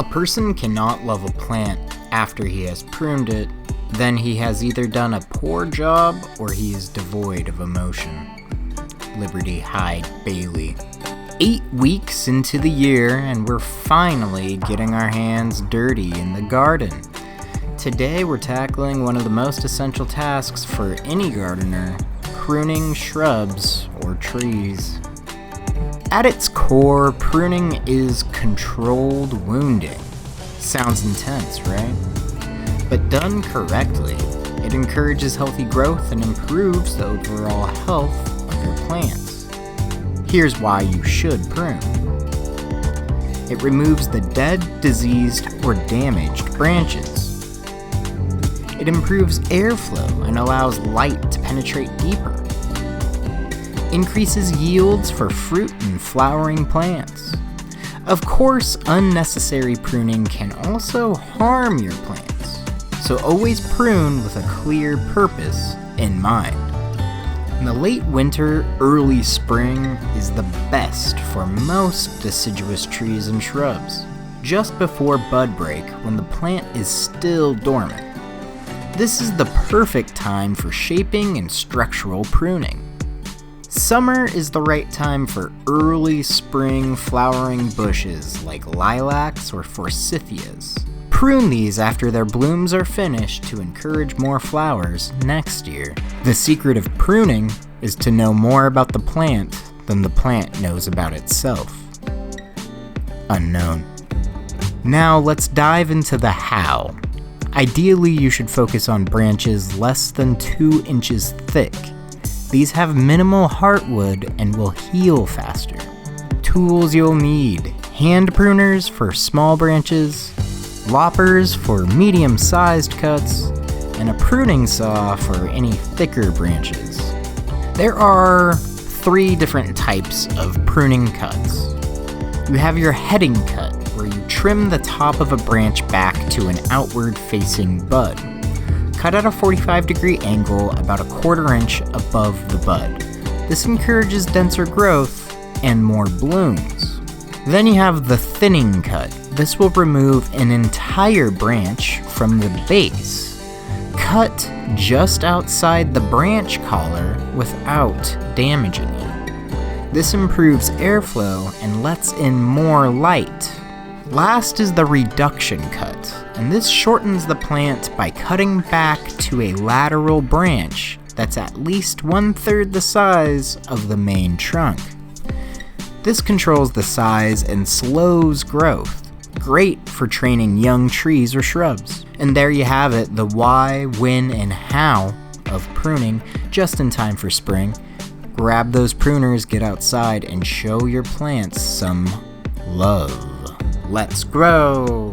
A person cannot love a plant after he has pruned it, then he has either done a poor job or he is devoid of emotion. Liberty Hyde Bailey. 8 weeks into the year and we're finally getting our hands dirty in the garden. Today we're tackling one of the most essential tasks for any gardener, pruning shrubs or trees. At its core, pruning is controlled wounding. Sounds intense, right? But done correctly, it encourages healthy growth and improves the overall health of your plants. Here's why you should prune. It removes the dead, diseased, or damaged branches. It improves airflow and allows light to penetrate deeper. Increases yields for fruit and flowering plants. Of course, unnecessary pruning can also harm your plants, so always prune with a clear purpose in mind. In the late winter, early spring is the best for most deciduous trees and shrubs, just before bud break when the plant is still dormant. This is the perfect time for shaping and structural pruning. Summer is the right time for early spring flowering bushes like lilacs or forsythias. Prune these after their blooms are finished to encourage more flowers next year. The secret of pruning is to know more about the plant than the plant knows about itself. Unknown. Now let's dive into the how. Ideally, you should focus on branches less than 2 inches thick. These have minimal heartwood and will heal faster. Tools you'll need: hand pruners for small branches, loppers for medium-sized cuts, and a pruning saw for any thicker branches. There are 3 different types of pruning cuts. You have your heading cut, where you trim the top of a branch back to an outward-facing bud. Cut at a 45-degree angle about a 1/4 inch above the bud. This encourages denser growth and more blooms. Then you have the thinning cut. This will remove an entire branch from the base. Cut just outside the branch collar without damaging it. This improves airflow and lets in more light. Last is the reduction cut, and this shortens the plant by cutting back to a lateral branch that's at least 1/3 the size of the main trunk. This controls the size and slows growth. Great for training young trees or shrubs. And there you have it, the why, when, and how of pruning, just in time for spring. Grab those pruners, get outside, and show your plants some love. Let's grow!